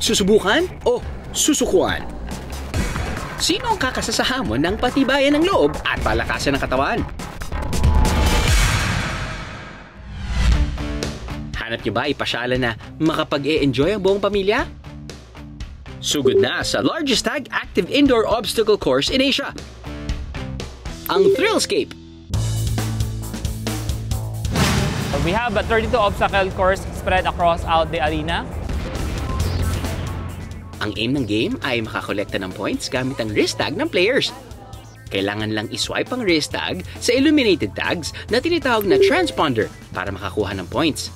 Susubukan o susukuan? Sino ang kakasasahamon ng patibayan ng loob at palakasan ng katawan? Hanap niyo ba ipasyalan na makapag-e-enjoy ang buong pamilya? Sugod na sa largest tag active indoor obstacle course in Asia, ang Thrillscape. We have a 32 obstacle course spread across out the arena. Ang aim ng game ay makakolekta ng points gamit ang wrist tag ng players. Kailangan lang iswipe ang wrist tag sa illuminated tags na tinatawag na transponder para makakuha ng points.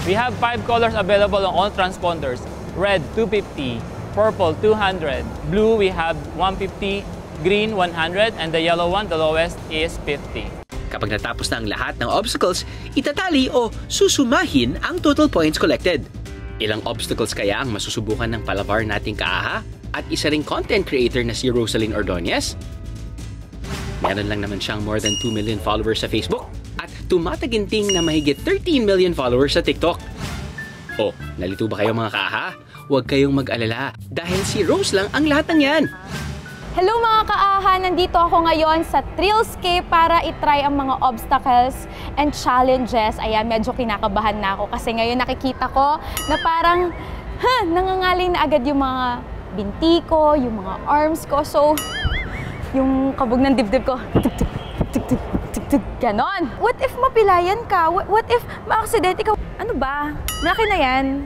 We have 5 colors available on all transponders. Red, 250. Purple, 200. Blue, we have 150. Green, 100. And the yellow one, the lowest, is 50. Kapag natapos na ang lahat ng obstacles, itatali o susumahin ang total points collected. Ilang obstacles kaya ang masusubukan ng palabar nating kaaha at isa ring content creator na si Rosaline Ordonez? Meron lang naman siyang more than 2 million followers sa Facebook at tumataginting na mahigit 13 million followers sa TikTok. Oh, nalito ba kayo mga kaaha? Huwag kayong mag-alala dahil si Rose lang ang lahat ng yan. Hello mga kaaha! Nandito ako ngayon sa Thrillscape para itry ang mga obstacles and challenges. Ayan, medyo kinakabahan na ako kasi ngayon nakikita ko na parang nangangaling na agad yung mga binti ko, yung mga arms ko. So, yung kabog ng dibdib ko, ganon. What if mapilayan ka? What if ma-accident ikaw? Ano ba? Malaki na yan.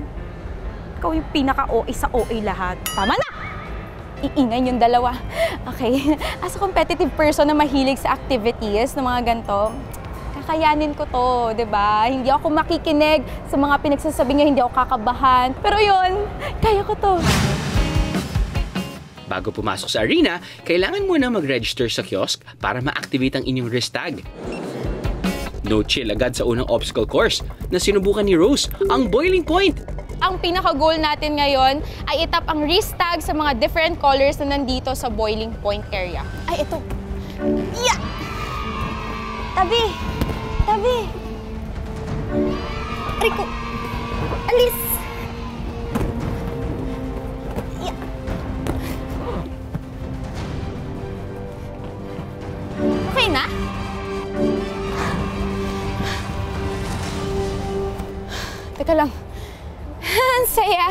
Ikaw yung pinaka-OA sa OA lahat. Tama na! Iingay yung dalawa. Okay. As a competitive person na mahilig sa activities ng mga ganito, kakayanin ko to, 'di ba? Hindi ako makikinig sa mga pinagsasabi niya, hindi ako kakabahan. Pero yun, kaya ko to. Bago pumasok sa arena, kailangan muna mag-register sa kiosk para ma-activate ang inyong wrist tag. No chill agad sa unang obstacle course na sinubukan ni Rose, ang boiling point. Ang pinaka-goal natin ngayon ay itap ang wrist tag sa mga different colors na nandito sa boiling point area. Ay, ito. Yeah! Tabi! Tabi! Ariko! Alis! Yeah! Okay na? Teka lang. Ang saya.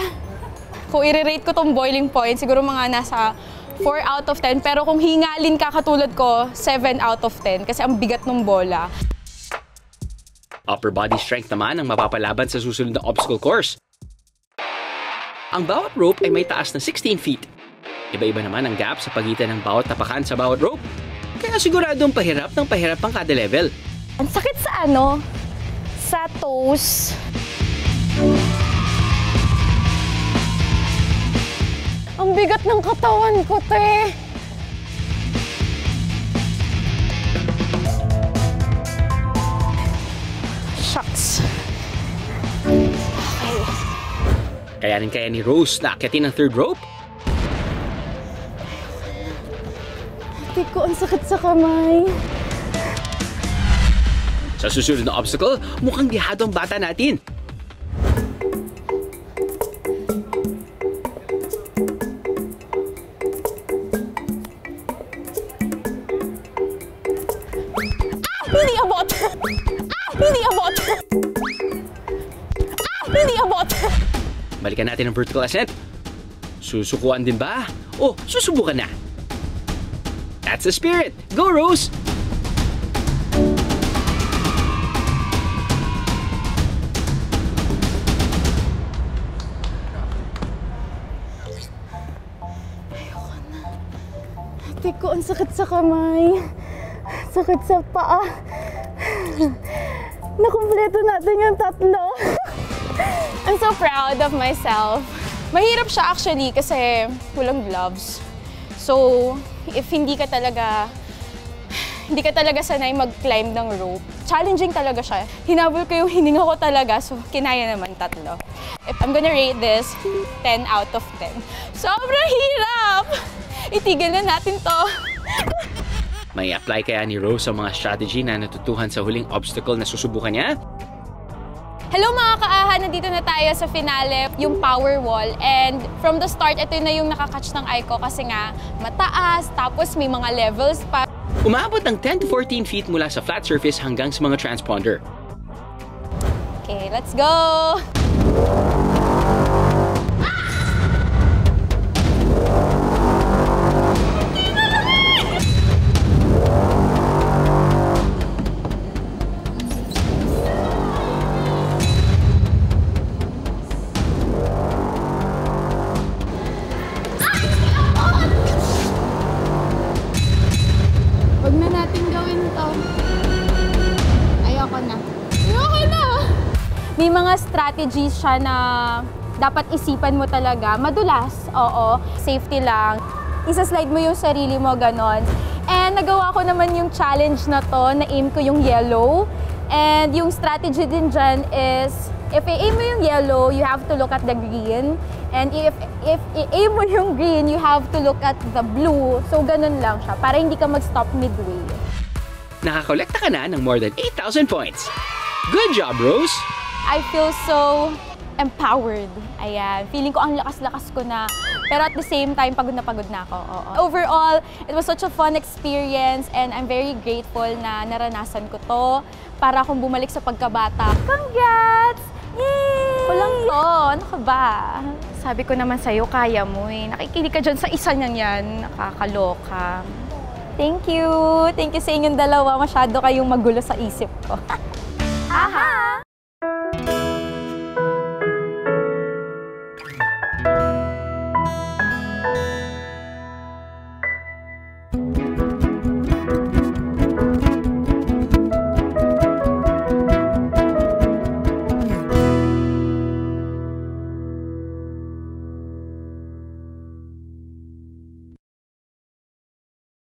Kung i-rate ko tong boiling point, siguro mga nasa 4 out of 10. Pero kung hingalin ka katulad ko, 7 out of 10. Kasi ang bigat ng bola. Upper body strength naman ang mapapalaban sa susunod na obstacle course. Ang bawat rope ay may taas na 16 feet. Iba-iba naman ang gap sa pagitan ng bawat tapakan sa bawat rope. Kaya siguradong pahirap ng pahirap ang kada level. Ang sakit sa ano? Sa toes. Ang bigat ng katawan ko, te. Shucks. Okay. Kayanin kaya ni Rose na akyatin ang third rope? Ate ko, ang sakit sa kamay. Sa susunod na obstacle, mukhang dihado ang bata natin. Hindi abot! Hindi abot! Hindi abot! Balikan natin ang vertical ascent. Susukuan din ba? O susubukan na? That's the spirit! Go, Rose! Ayoko na. Ate ko, ang sakit sa kamay. Sakit sa paa. Nakumpleto natin yung tatlo. I'm so proud of myself. Mahirap siya actually kasi walang gloves. So, if hindi ka talaga sanay mag-climb ng rope, challenging talaga siya. Hinabol ko yung hininga ko talaga, so kinaya naman tatlo. If I'm gonna rate this, 10 out of 10. Sobrang hirap! Itigil na natin to. May apply kaya ni Rose ang mga strategy na natutuhan sa huling obstacle na susubukan niya? Hello mga kaaha! Nandito na tayo sa finale, yung power wall. And from the start, ito na yung nakakatch ng eye ko kasi nga mataas, tapos may mga levels pa. Umaabot ng 10 to 14 feet mula sa flat surface hanggang sa mga transponder. Okay, let's go! Huwag na natin gawin to. Ayoko na. Ayoko na! May mga strategies siya na dapat isipan mo talaga. Madulas, oo. Safety lang. Isa-slide mo yung sarili mo, ganon. And nagawa ko naman yung challenge na to, na-aim ko yung yellow. And yung strategy din dyan is, if i-aim mo yung yellow, you have to look at the green. And if i-aim mo yung green, you have to look at the blue. So, ganun lang siya, para hindi ka mag-stop midway. Nakakolekta ka na ng more than 8,000 points. Good job, Rose! I feel so empowered. Ayan, feeling ko ang lakas-lakas ko na. Pero at the same time, pagod na ako. Oo. Overall, it was such a fun experience and I'm very grateful na naranasan ko to para akong bumalik sa pagkabata. Congrats! Yay! Kulang to. Ano ka ba? Sabi ko naman sa'yo, kaya mo eh. Nakikinig ka dyan sa isa niyan yan. Nakakaloka. Thank you. Thank you sa inyong dalawa. Masyado kayong magulo sa isip ko.